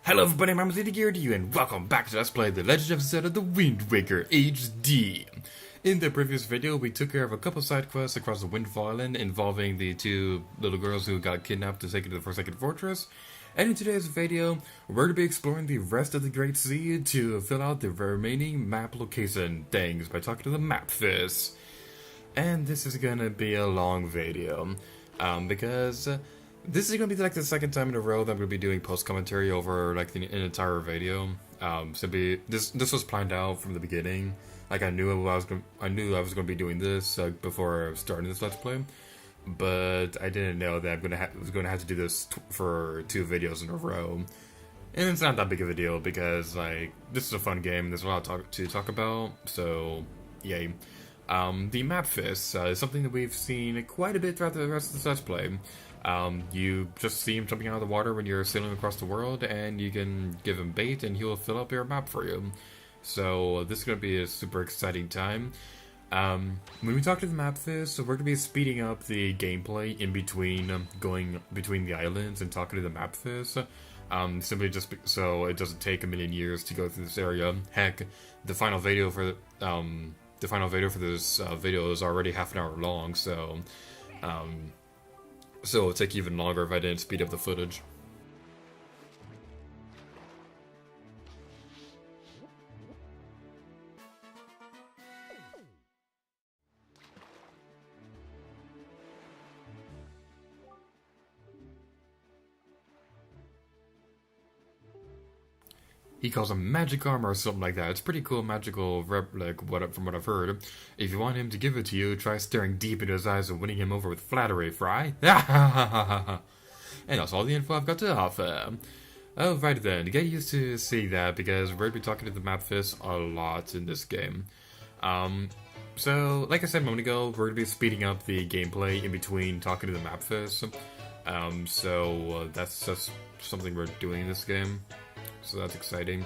Hello everybody, I'm Ballad of you, and welcome back to Let's Play The Legend of Zelda The Wind Waker HD. In the previous video, we took care of a couple side quests across the Windfall Island involving the two little girls who got kidnapped to take it to the Forsaken Fortress. And in today's video, we're going to be exploring the rest of the Great Sea to fill out the remaining map location things by talking to the map fish. And this is gonna be a long video, because this is gonna be like the second time in a row that I'm gonna be doing post commentary over like an entire video. Simply, this was planned out from the beginning. Like I knew I was gonna be doing this before starting this Let's Play, but I didn't know that I was gonna have to do this for 2 videos in a row. And it's not that big of a deal because like this is a fun game. There's a lot to talk about. So yay. The map fish is something that we've seen quite a bit throughout the rest of the Let's Play. You just see him jumping out of the water when you're sailing across the world, and you can give him bait and he will fill up your map for you. So this is going to be a super exciting time. When we talk to the map fish, so we're going to be speeding up the gameplay in between going between the islands and talking to the map fish. Simply just so it doesn't take a million years to go through this area. Heck, the final video for this video is already half an hour long, so so it'll take even longer if I didn't speed up the footage. He calls him magic armor or something like that. It's pretty cool magical from what I've heard. If you want him to give it to you, try staring deep into his eyes and winning him over with flattery, Fry. And that's all the info I've got to offer. Oh, right then. Get used to seeing that because we're going to be talking to the map fish a lot in this game. So, like I said a moment ago, we're going to be speeding up the gameplay in between talking to the map fish. That's just something we're doing in this game. So that's exciting.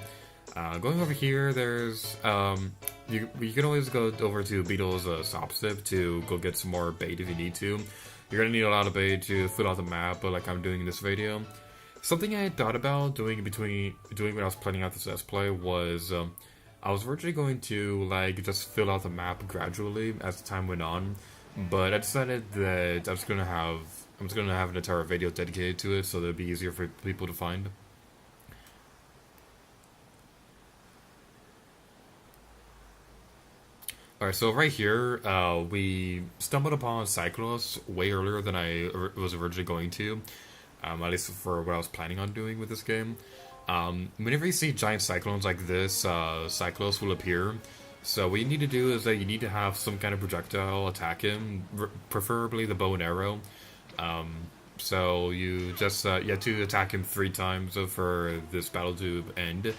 Going over here, there's you can always go over to Beetle's stop sip to go get some more bait if you need to. You're gonna need a lot of bait to fill out the map, but like I'm doing in this video. Something I had thought about doing when I was planning out this Let's Play was I was originally going to like just fill out the map gradually as the time went on, but I decided that I'm just gonna have an entire video dedicated to it so that it'd be easier for people to find. Alright, so right here, we stumbled upon Cyclos way earlier than I was originally going to, at least for what I was planning on doing with this game. Whenever you see giant cyclones like this, Cyclos will appear. So what you need to do is that you need to have some kind of projectile attack him, preferably the bow and arrow. So you just you have to attack him 3 times for this battle to end.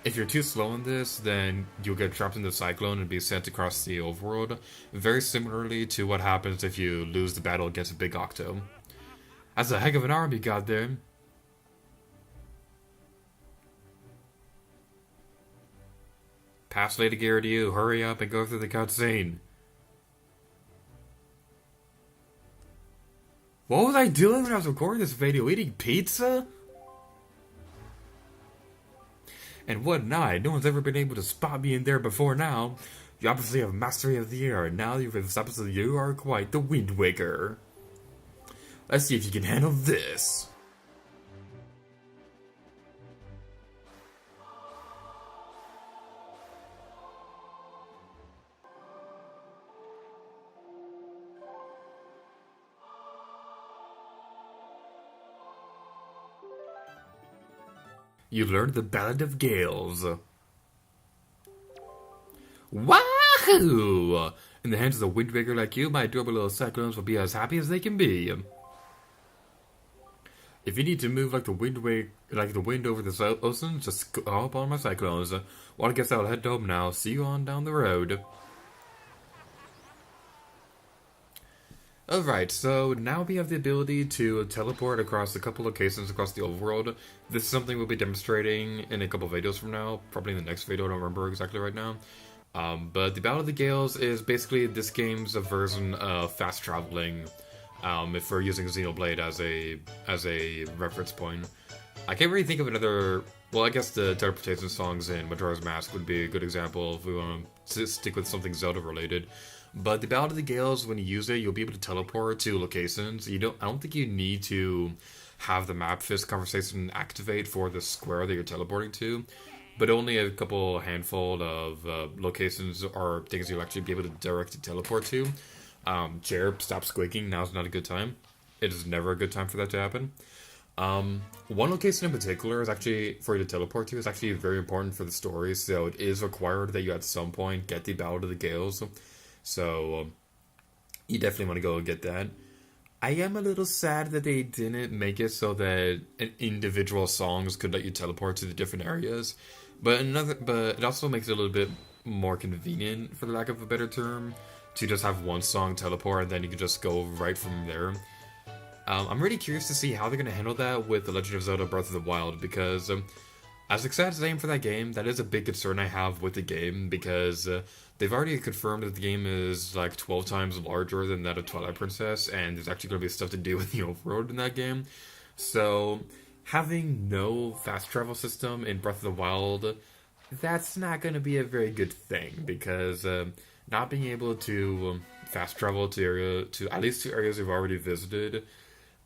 If you're too slow in this, then you'll get trapped in the cyclone and be sent across the overworld, very similarly to what happens if you lose the battle against a big Octo. That's a heck of an arm you got there. Pass Lady Garrett to you, hurry up and go through the cutscene. What was I doing when I was recording this video? Eating pizza? And what night? No one's ever been able to spot me in there before now. You obviously have mastery of the air, and now you've established that you are quite the Wind Waker. Let's see if you can handle this. You learned the Ballad of Gales. Wahoo! In the hands of a Wind Waker like you, my adorable little cyclones will be as happy as they can be. If you need to move like the wind over the ocean, just call upon my cyclones. Well, I guess I'll head home now. See you on down the road. Alright, so now we have the ability to teleport across a couple locations across the overworld. This is something we'll be demonstrating in a couple videos from now, probably in the next video, I don't remember exactly right now. But the Ballad of Gales is basically this game's version of fast traveling. If we're using Xenoblade as a reference point. I can't really think of another Well, I guess the teleportation songs in Majora's Mask would be a good example if we want to stick with something Zelda related. But the Ballad of the Gales, when you use it, you'll be able to teleport to locations. I don't think you need to have the map fist conversation activate for the square that you're teleporting to. But only a couple handful of locations or things you'll actually be able to directly teleport to. Chair, stop squeaking. Now's not a good time. It is never a good time for that to happen. One location in particular is actually for you to teleport to is actually very important for the story, so it is required that you at some point get the Ballad of the Gales. So you definitely want to go and get that. I am a little sad that they didn't make it so that individual songs could let you teleport to the different areas, but it also makes it a little bit more convenient, for the lack of a better term, to just have one song teleport and then you can just go right from there. I'm really curious to see how they're going to handle that with The Legend of Zelda Breath of the Wild, because as excited as I am for that game, that is a big concern I have with the game, because they've already confirmed that the game is like 12 times larger than that of Twilight Princess, and there's actually going to be stuff to do with the overworld in that game. So, having no fast travel system in Breath of the Wild, that's not going to be a very good thing, because not being able to fast travel to at least to areas we've already visited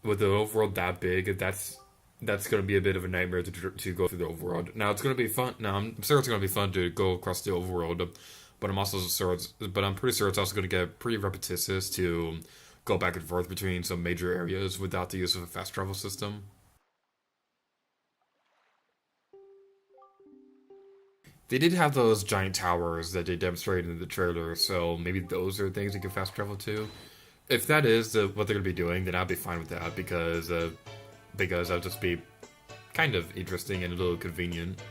with the overworld that big, that's going to be a bit of a nightmare to go through the overworld. Now it's going to be fun. Now I'm sure it's going to be fun to go across the overworld, but I'm pretty sure it's also going to get pretty repetitious to go back and forth between some major areas without the use of a fast travel system. They did have those giant towers that they demonstrated in the trailer, so maybe those are things you can fast travel to. If that is what they're going to be doing, then I'll be fine with that, because that'll just be kind of interesting and a little convenient.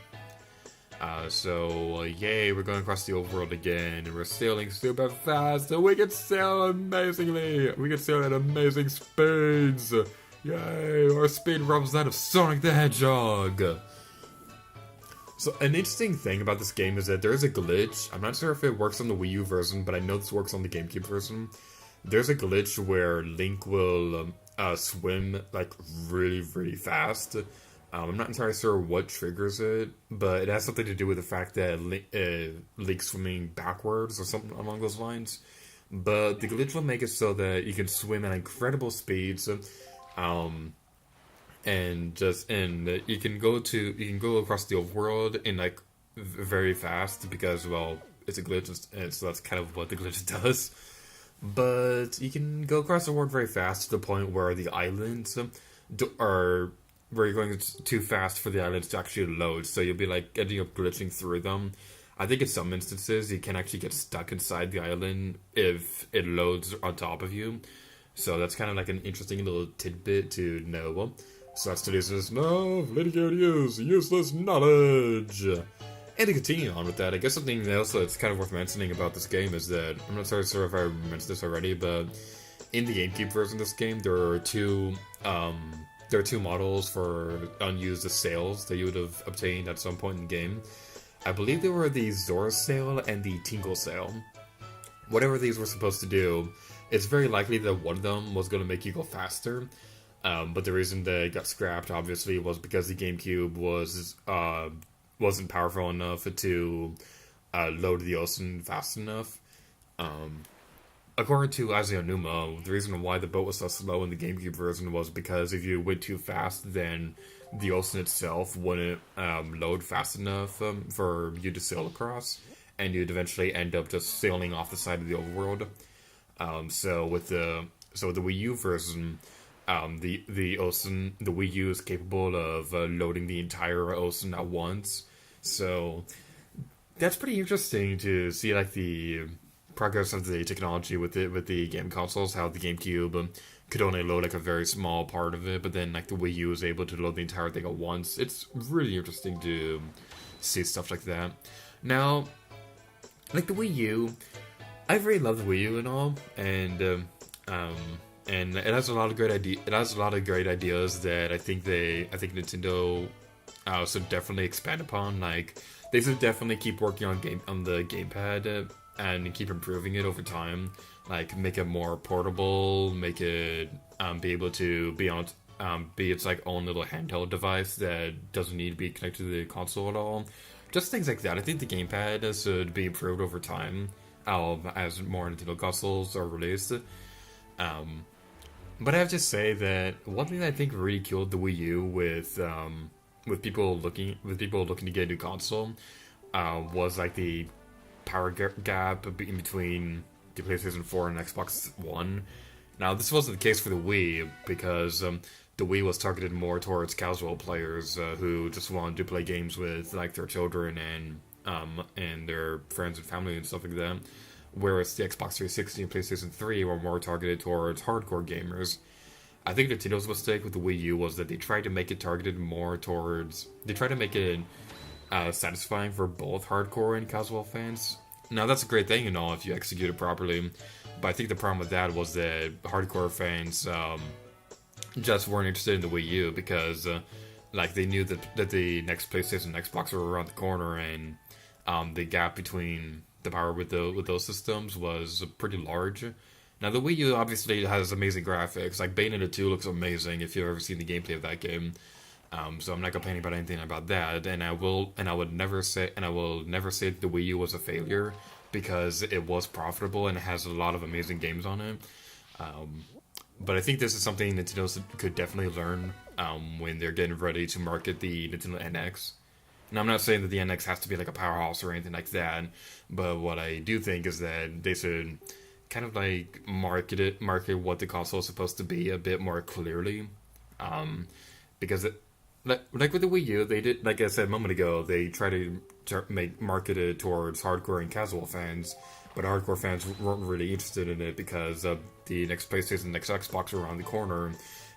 Yay, we're going across the overworld again, and we're sailing super fast, and we can sail amazingly! We can sail at amazing speeds! Yay, our speed rivals that of Sonic the Hedgehog! So, an interesting thing about this game is that there is a glitch. I'm not sure if it works on the Wii U version, but I know this works on the GameCube version. There's a glitch where Link will swim like really, really fast. I'm not entirely sure what triggers it, but it has something to do with the fact that Link's swimming backwards or something along those lines. But the glitch will make it so that you can swim at incredible speeds, and you can go across the overworld in like very fast, because, well, it's a glitch, and so that's kind of what the glitch does. But you can go across the world very fast to the point where the islands are where you're going too fast for the islands to actually load. So you'll be like ending up glitching through them. I think in some instances you can actually get stuck inside the island if it loads on top of you. So that's kind of like an interesting little tidbit to know. So that's today's no Litigated Use Useless Knowledge. And to continue on with that, I guess something else that's kind of worth mentioning about this game is that, I'm not sure if I mentioned this already, but in the GameCube version of this game, there are two models for unused sails that you would have obtained at some point in the game. I believe they were the Zora sail and the Tingle sail. Whatever these were supposed to do, it's very likely that one of them was going to make you go faster. But the reason they got scrapped, obviously, was because the GameCube wasn't powerful enough to load the ocean fast enough. According to Aonuma, the reason why the boat was so slow in the GameCube version was because if you went too fast, then the ocean itself wouldn't load fast enough for you to sail across, and you'd eventually end up just sailing off the side of the overworld. So with the Wii U version, the Wii U is capable of loading the entire ocean at once. So that's pretty interesting to see, like, the progress of the technology with the game consoles. How the GameCube could only load like a very small part of it, but then like the Wii U is able to load the entire thing at once. It's really interesting to see stuff like that. Now, like the Wii U, I really love the Wii U and all, and it has a lot of great ideas that I think Nintendo should definitely expand upon. Like, they should definitely keep working on the gamepad and keep improving it over time. Like, make it more portable, make it be able to be on be its like own little handheld device that doesn't need to be connected to the console at all. Just things like that. I think the gamepad should be improved over time as more Nintendo consoles are released. Um, but I have to say that one thing that I think really killed the Wii U with people looking to get a new console was like the power gap in between the PlayStation 4 and Xbox One. Now, this wasn't the case for the Wii because the Wii was targeted more towards casual players who just wanted to play games with like their children and their friends and family and stuff like that. Whereas the Xbox 360 and PlayStation 3 were more targeted towards hardcore gamers. I think Nintendo's mistake with the Wii U was that they tried to make it targeted more towards. They tried to make it satisfying for both hardcore and casual fans. Now, that's a great thing and all if you execute it properly, but I think the problem with that was that hardcore fans just weren't interested in the Wii U because like they knew that the next PlayStation and Xbox were around the corner, and the gap between the power with those systems was pretty large. Now, the Wii U obviously has amazing graphics. Like Bayonetta 2 looks amazing if you've ever seen the gameplay of that game. So I'm not complaining about anything about that, and I will never say that the Wii U was a failure because it was profitable and it has a lot of amazing games on it. But I think this is something Nintendo could definitely learn when they're getting ready to market the Nintendo NX. And I'm not saying that the NX has to be like a powerhouse or anything like that, but what I do think is that they should kind of like market what the console is supposed to be a bit more clearly, because like with the Wii U, they did, like I said a moment ago, they try to market it towards hardcore and casual fans, but hardcore fans weren't really interested in it because the next PlayStation, next Xbox were around the corner,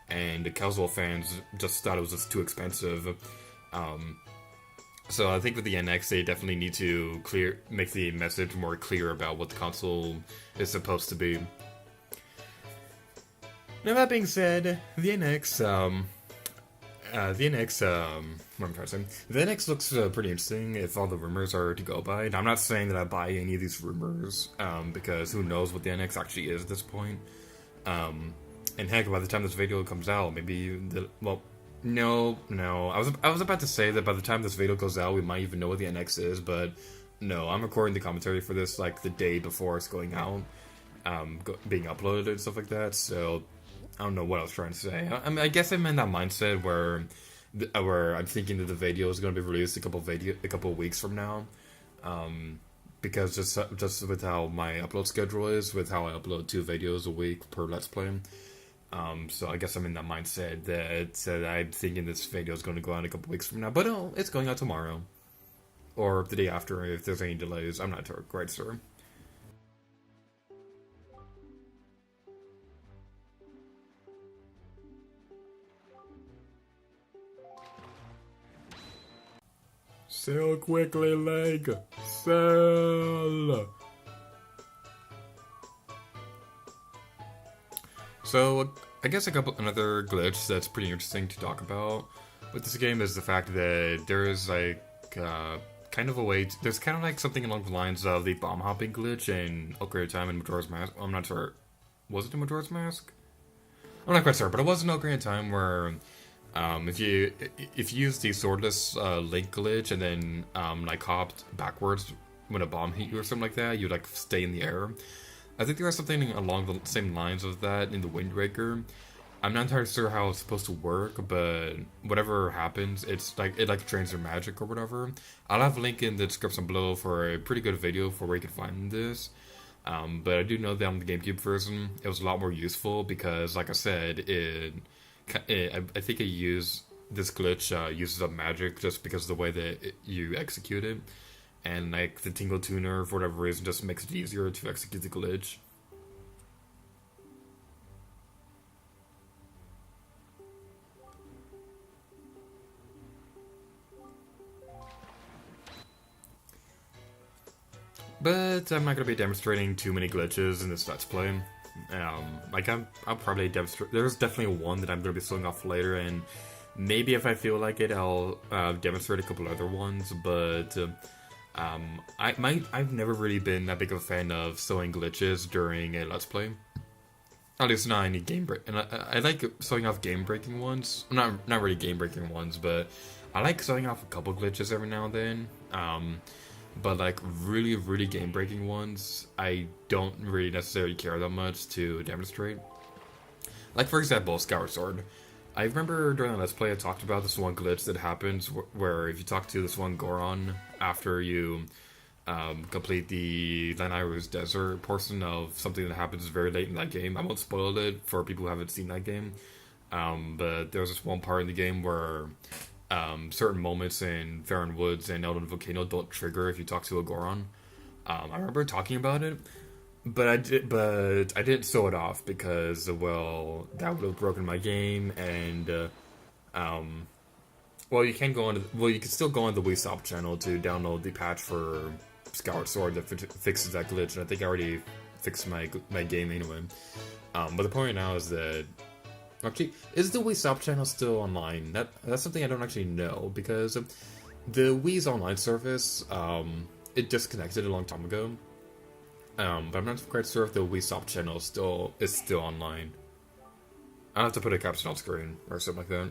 and the casual fans just thought it was just too expensive. So I think with the NX, they definitely need to make the message more clear about what the console is supposed to be. Now, that being said, the NX, what I'm trying to say, the NX looks pretty interesting if all the rumors are to go by. And I'm not saying that I buy any of these rumors, because who knows what the NX actually is at this point. And heck, by the time this video comes out, maybe no. I was about to say that by the time this video goes out, we might even know what the NX is, but no, I'm recording the commentary for this like the day before it's going out, being uploaded and stuff like that. So I don't know what I was trying to say. I guess I'm in that mindset where I'm thinking that the video is going to be released a couple weeks from now, because just with how my upload schedule is, with how I upload 2 videos a week per Let's Play. So I guess I'm in that mindset that I'm thinking this video is going to go out a couple weeks from now, but no, it's going out tomorrow or the day after if there's any delays. I'm not quite sure. Sell quickly, leg. Sell. So, I guess another glitch that's pretty interesting to talk about with this game is the fact that there is like kind of a way. There's kind of like something along the lines of the bomb hopping glitch in Ocarina of Time and Majora's Mask. I'm not sure. Was it in Majora's Mask? I'm not quite sure, but it was in Ocarina of Time where if you use the swordless link glitch and then like hopped backwards when a bomb hit you or something like that, you'd like stay in the air. I think there was something along the same lines of that in the Wind Waker. I'm not entirely sure how it's supposed to work, but whatever happens, it's like it like drains your magic or whatever. I'll have a link in the description below for a pretty good video for where you can find this. But I do know that on the GameCube version, it was a lot more useful because, like I said, I think this glitch uses up magic just because of the way that you execute it. And like the Tingle Tuner, for whatever reason, just makes it easier to execute the glitch. But I'm not going to be demonstrating too many glitches in this Let's Play. I'll probably demonstrate. There's definitely one that I'm going to be showing off later, and maybe if I feel like it, I'll demonstrate a couple other ones. But I've never really been that big of a fan of showing glitches during a Let's Play. At least not any game break, and I like starting off game breaking ones. Not really game breaking ones, but I like starting off a couple glitches every now and then. But like really game breaking ones, I don't really necessarily care that much to demonstrate. Like for example, Skyward Sword. I remember during the Let's Play I talked about this one glitch that happens where if you talk to this one Goron after you complete the Lanairu's Desert portion of something that happens very late in that game. I won't spoil it for people who haven't seen that game, but there's this one part in the game where certain moments in Farron Woods and Elden Volcano don't trigger if you talk to a Goron. I remember talking about it, but I didn't show it off because, well, that would have broken my game, and well, you can go on. Well, you can still go on the Wii Shop channel to download the patch for Skyward Sword that fixes that glitch, and I think I already fixed my game anyway. But the point now is that actually, is the Wii Shop channel still online? That's something I don't actually know because the Wii's online service it disconnected a long time ago. But I'm not quite sure if the Wii Shop channel is still online. I'll have to put a caption on screen or something like that.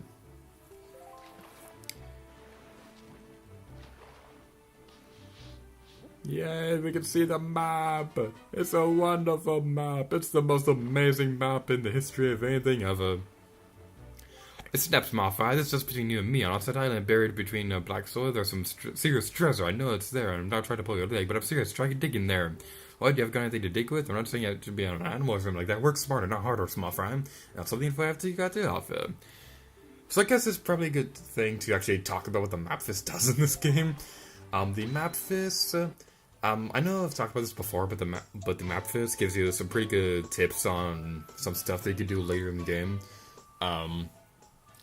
Yay, we can see the map! It's a wonderful map! It's the most amazing map in the history of anything ever. It snaps my fire. It's just between you and me. On Outside Island, buried between black soil, there's some serious treasure. I know it's there. I'm not trying to pull your leg, but I'm serious. Try to dig in there. Why, do you have got anything to dig with? I'm not saying it should be on an animal or something like that. Work smarter, not harder, small fry. That's something if I have to, you got to offer. So I guess it's probably a good thing to actually talk about what the map fist does in this game. The map fist... I know I've talked about this before, but the map fist gives you some pretty good tips on some stuff that you can do later in the game.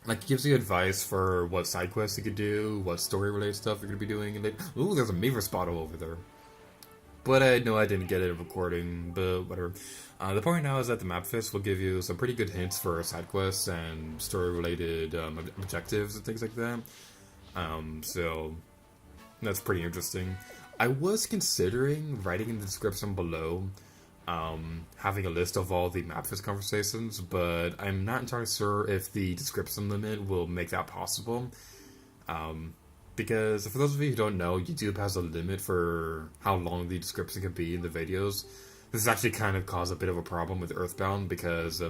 Like, it gives you advice for what side quests you could do, what story-related stuff you're going to be doing. And ooh, there's a Miiverse bottle over there. But I know I didn't get it recording, but whatever. The point now is that the map fist will give you some pretty good hints for side quests and story-related objectives and things like that. So that's pretty interesting. I was considering writing in the description below, having a list of all the Mapfist conversations, but I'm not entirely sure if the description limit will make that possible. Because for those of you who don't know, YouTube has a limit for how long the description can be in the videos. This has actually kind of caused a bit of a problem with EarthBound because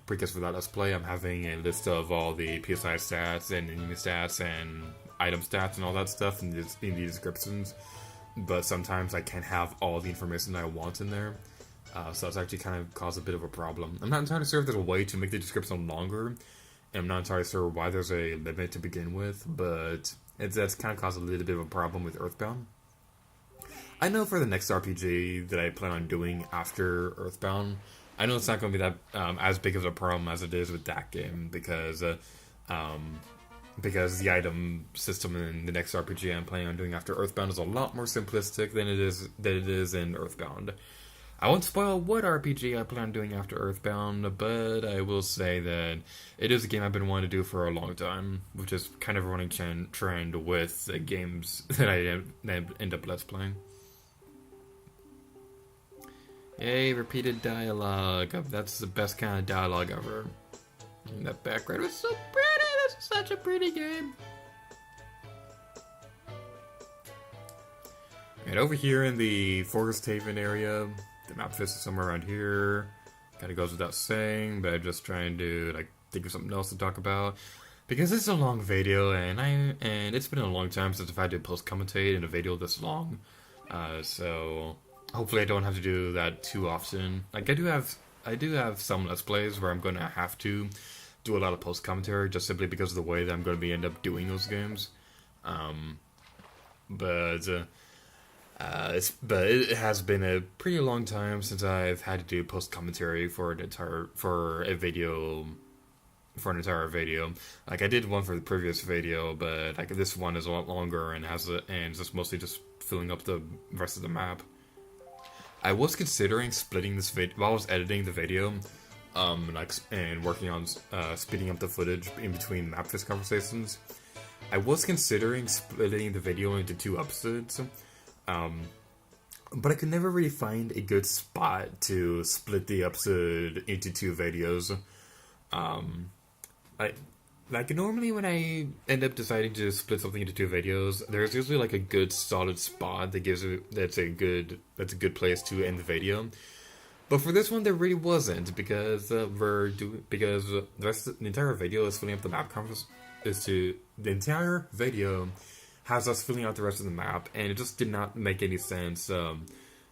because for that Let's Play, I'm having a list of all the PSI stats and enemy stats and item stats and all that stuff in the descriptions, but sometimes I can't have all the information that I want in there, so it's actually kind of caused a bit of a problem. I'm not entirely sure if there's a way to make the description longer, and I'm not entirely sure why there's a limit to begin with, but that's kind of caused a little bit of a problem with EarthBound. I know for the next RPG that I plan on doing after EarthBound, I know it's not going to be that as big of a problem as it is with that game, because the item system in the next RPG I'm planning on doing after EarthBound is a lot more simplistic than it is in EarthBound. I won't spoil what RPG I plan on doing after EarthBound, but I will say that it is a game I've been wanting to do for a long time, which is kind of a running trend with the games that I end up Let's Playing. Yay, repeated dialogue. That's the best kind of dialogue ever. And that background was so pretty. This is such a pretty game. And over here in the Forest Haven area, the map fist is somewhere around here. Kind of goes without saying, but I'm just trying to think of something else to talk about because it's a long video, and it's been a long time since I've had to post commentate in a video this long. So hopefully I don't have to do that too often. Like I do have some Let's Plays where I'm going to have to do a lot of post commentary just simply because of the way that I'm going to end up doing those games. But it has been a pretty long time since I've had to do post commentary for an entire video. Like I did one for the previous video, but like this one is a lot longer and it's mostly just filling up the rest of the map. I was considering splitting this video while I was editing the video, and working on speeding up the footage in between Mapfist conversations. I was considering splitting the video into 2 episodes. but I could never really find a good spot to split the episode into two videos. Um, I like normally when I end up deciding to split something into two videos, there's usually like a good solid spot that gives it that's a good place to end the video. But for this one, there really wasn't because the entire video is filling up the map canvas. The entire video has us filling out the rest of the map, and it just did not make any sense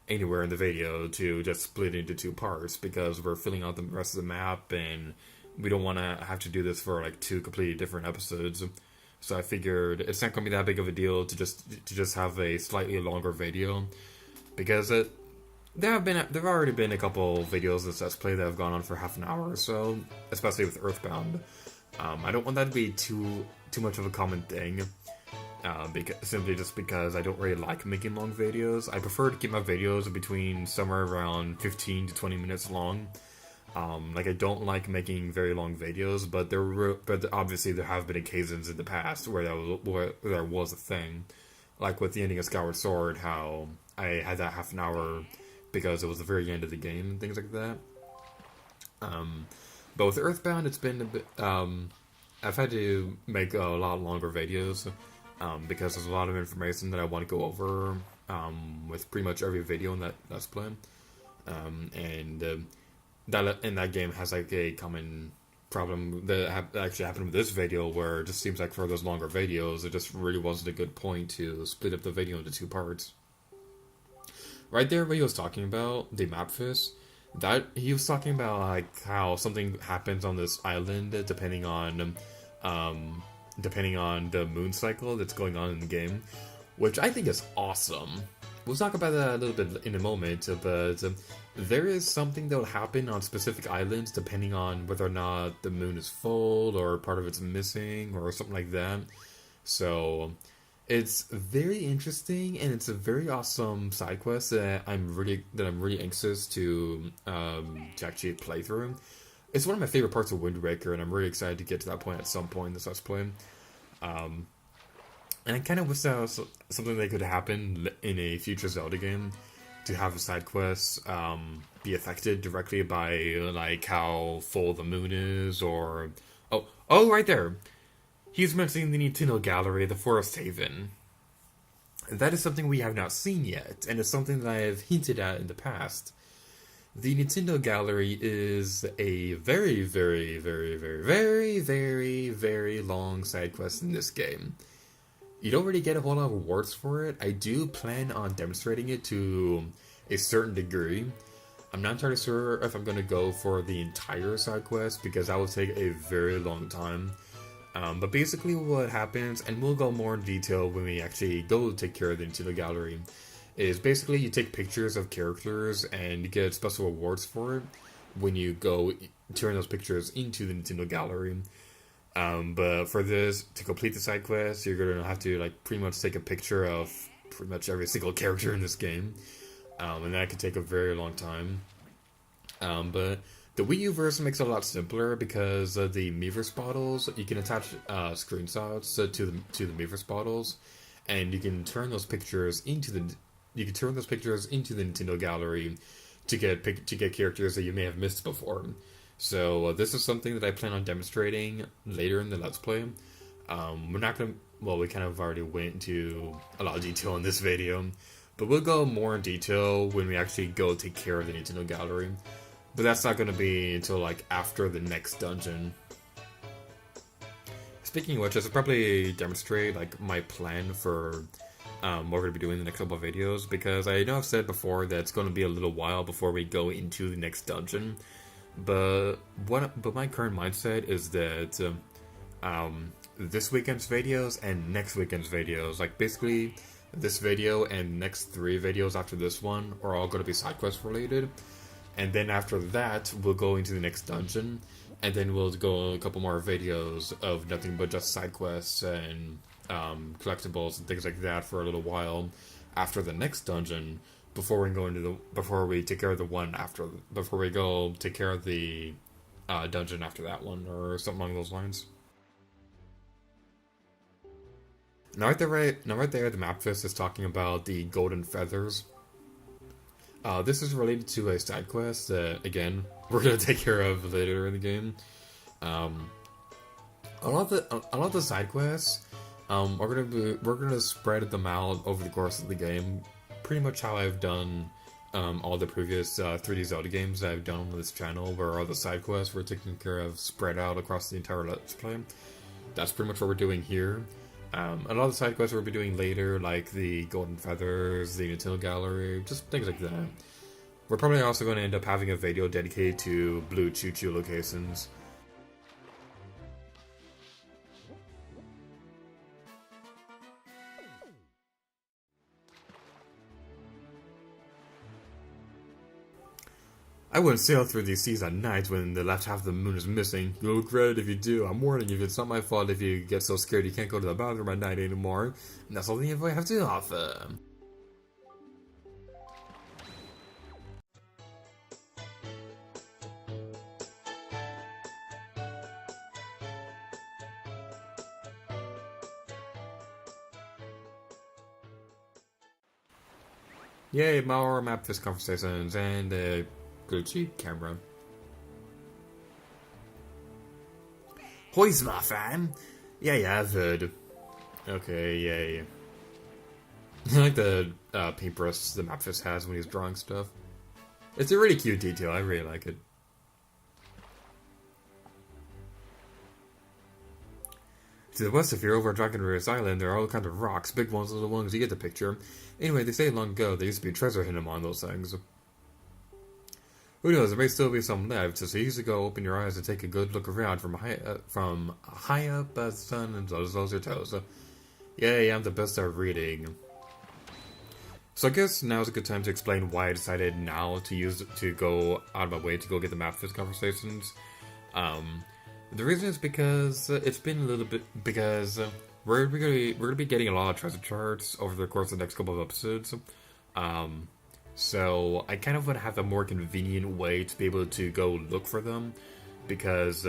anywhere in the video to just split it into two parts because we're filling out the rest of the map, and we don't want to have to do this for like two completely different episodes. So I figured it's not going to be that big of a deal to just have a slightly longer video because there've already been a couple videos in this Let's Play that have gone on for half an hour or so, especially with EarthBound. I don't want that to be too much of a common thing, simply just because I don't really like making long videos. I prefer to keep my videos between somewhere around 15 to 20 minutes long. Like I don't like making very long videos, but obviously there have been occasions in the past where there was a thing, like with the ending of Skyward Sword, how I had that half an hour because it was the very end of the game and things like that. But with EarthBound, it's been a bit. I've had to make a lot longer videos because there's a lot of information that I want to go over with pretty much every video in that Let's Play, and that game has like a common problem that actually happened with this video, where it just seems like for those longer videos, it just really wasn't a good point to split up the video into two parts. Right there, what he was talking about, the map fist, that he was talking about like how something happens on this island depending on the moon cycle that's going on in the game, which I think is awesome. We'll talk about that a little bit in a moment, but there is something that will happen on specific islands depending on whether or not the moon is full or part of it's missing or something like that. So it's very interesting, and it's a very awesome side quest that I'm really anxious to actually play through. It's one of my favorite parts of Wind Waker, and I'm really excited to get to that point at some point in this Let's Play. And I kind of wish that was something that could happen in a future Zelda game, to have a side quest be affected directly by like how full the moon is, or right there. He's mentioning the Nintendo Gallery, the Forest Haven. That is something we have not seen yet, and it's something that I have hinted at in the past. The Nintendo Gallery is a very, very, very, very, very, very, very long side quest in this game. You don't really get a whole lot of rewards for it. I do plan on demonstrating it to a certain degree. I'm not entirely sure if I'm going to go for the entire side quest, because that will take a very long time. But basically what happens, and we'll go more in detail when we actually go take care of the Nintendo Gallery, is basically you take pictures of characters and you get special rewards for it when you go turn those pictures into the Nintendo Gallery. But for this, to complete the side quest, you're going to have to like pretty much take a picture of pretty much every single character in this game. And that could take a very long time. But the Wii U version makes it a lot simpler because the Miiverse bottles, you can attach screenshots to the Miiverse bottles, and you can turn those pictures into the Nintendo Gallery to get characters that you may have missed before. So this is something that I plan on demonstrating later in the Let's Play. We're not gonna. Well, we kind of already went into a lot of detail in this video, but we'll go more in detail when we actually go take care of the Nintendo Gallery. But that's not going to be until like after the next dungeon. Speaking of which, I should probably demonstrate like my plan for what we're going to be doing in the next couple of videos, because I know I've said before that it's going to be a little while before we go into the next dungeon. But my current mindset is that this weekend's videos and next weekend's videos, like basically this video and next 3 videos after this one, are all going to be side quest related. And then after that, we'll go into the next dungeon, and then we'll go a couple more videos of nothing but just side quests and collectibles and things like that for a little while after the next dungeon, before we take care of before we go take care of the dungeon after that one, or something along those lines. Now right there, the map fist is talking about the golden feathers. This is related to a side quest that, again, we're gonna take care of later in the game. Um, a lot of the side quests, we're gonna spread them out over the course of the game, pretty much how I've done all the previous 3D Zelda games that I've done on this channel, where all the side quests were taken care of, spread out across the entire Let's Play. That's pretty much what we're doing here. A lot of the side quests we'll be doing later, like the Golden Feathers, the Nintendo Gallery, just things like that. We're probably also going to end up having a video dedicated to Blue Choo Choo locations. I wouldn't sail through these seas at night when the left half of the moon is missing. You'll regret it if you do. I'm warning you, it's not my fault if you get so scared you can't go to the bathroom at night anymore. And that's all the info I have to offer. Yay, more map this conversations and Gucci camera. Hoist my fan. Yeah, I've heard. Okay, yay. I like the paintbrush the Mapfist has when he's drawing stuff. It's a really cute detail, I really like it. To the west, if you're over Dragon Rivers Island, there are all kinds of rocks, big ones, little ones, you get the picture. Anyway, they say long ago there used to be treasure hidden among those things. Who knows, there may still be some left, so you should go open your eyes and take a good look around from high up as the sun and those your toes. Yay, I'm the best at reading. So I guess now's a good time to explain why I decided now to go out of my way to go get the map for these conversations. The reason is because it's been a little bit, because we're gonna be getting a lot of treasure charts over the course of the next couple of episodes. So I kind of want to have a more convenient way to be able to go look for them, because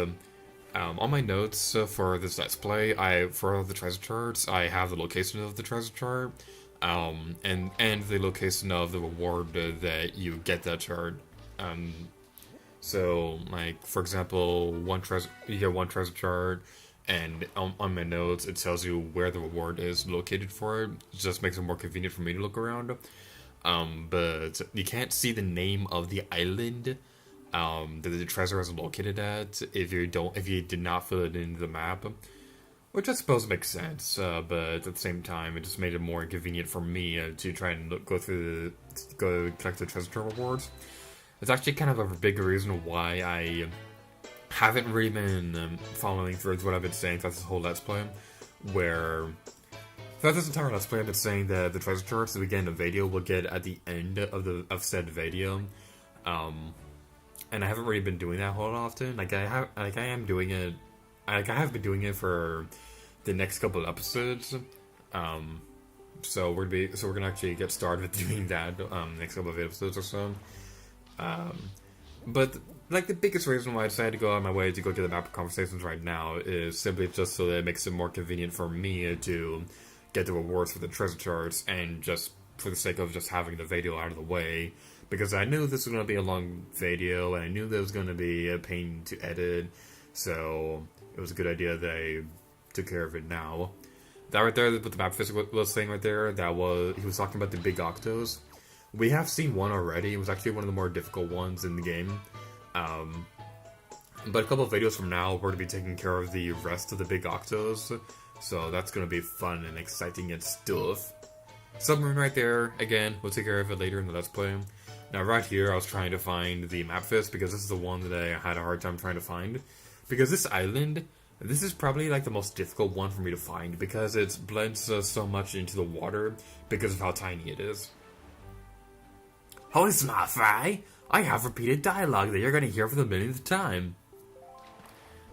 on my notes for this Let's Play, for the treasure charts, I have the location of the treasure chart, and the location of the reward that you get that chart. So, like, for example, you get one treasure chart, and on my notes it tells you where the reward is located for it. It just makes it more convenient for me to look around. But you can't see the name of the island that the treasure is located at if you did not fill it into the map, which I suppose makes sense. But at the same time, it just made it more inconvenient for me to try and go collect the treasure chart rewards. It's actually kind of a big reason why I haven't really been following through with what I've been saying throughout this whole Let's Play, where throughout this entire Let's Play I've been saying that the treasure charts that we get in a video will get at the end of said video, and I haven't really been doing that a whole lot often. I have been doing it for the next couple of episodes. So we're gonna actually get started with doing that next couple of episodes or so. But like the biggest reason why I decided to go out of my way to go get the map conversations right now is simply just so that it makes it more convenient for me to get the rewards for the treasure charts, and just for the sake of just having the video out of the way, because I knew this was going to be a long video and I knew there was going to be a pain to edit, so it was a good idea that I took care of it now. That right there, what the map physics was saying right there, he was talking about the big octos. We have seen one already. It was actually one of the more difficult ones in the game. But a couple of videos from now, we're going to be taking care of the rest of the big octos. So that's going to be fun and exciting and stuff. Submarine right there. Again, we'll take care of it later in the Let's Play. Now right here, I was trying to find the map fist, because this is the one that I had a hard time trying to find. Because this island, this is probably like the most difficult one for me to find, because it blends so much into the water because of how tiny it is. Holy smart fry! I have repeated dialogue that you're going to hear for the millionth time.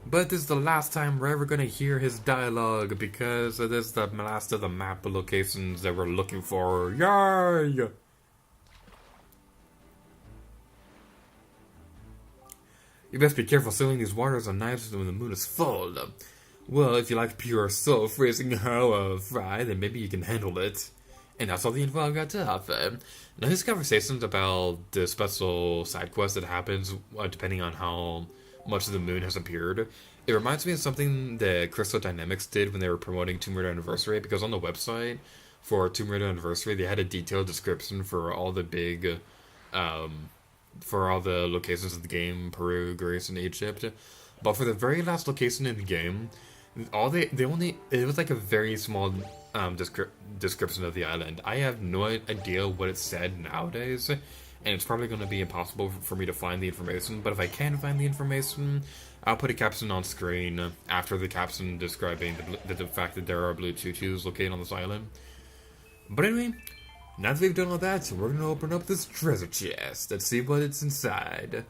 But this is the last time we're ever going to hear his dialogue, because this is the last of the map locations that we're looking for. Yay! You best be careful sailing these waters on nights when the moon is full. Well, if you like pure soul-freezing fry, then maybe you can handle it. And that's all the info I've got to offer. Now, these conversations about the special side quest that happens depending on how much of the moon has appeared, it reminds me of something that Crystal Dynamics did when they were promoting Tomb Raider Anniversary, because on the website for Tomb Raider Anniversary, they had a detailed description for all the big, for all the locations of the game, Peru, Greece, and Egypt. But for the very last location in the game, it was like a very small description of the island. I have no idea what it said nowadays, and it's probably going to be impossible for me to find the information. But if I can find the information, I'll put a caption on screen after the caption describing the fact that there are blue tutus located on this island. But anyway, now that we've done all that, we're going to open up this treasure chest and see what it's inside.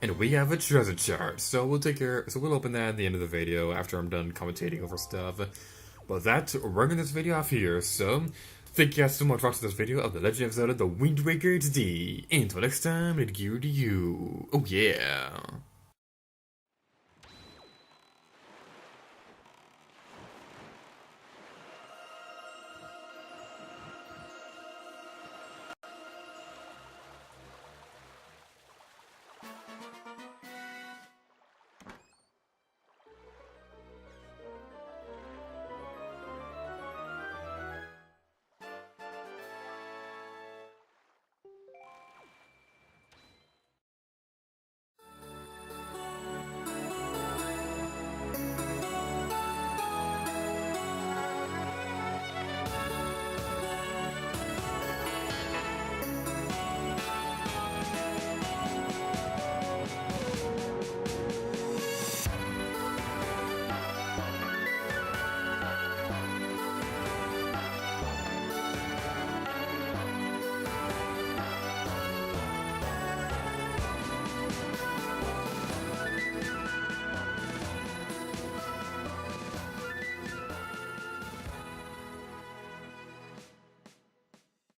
And we have a treasure chart, so we'll open that at the end of the video after I'm done commentating over stuff. But that, we're ending this video off here, so thank you guys so much for watching this video of The Legend of Zelda The Wind Waker HD. Until next time, it's geared to you. Oh yeah.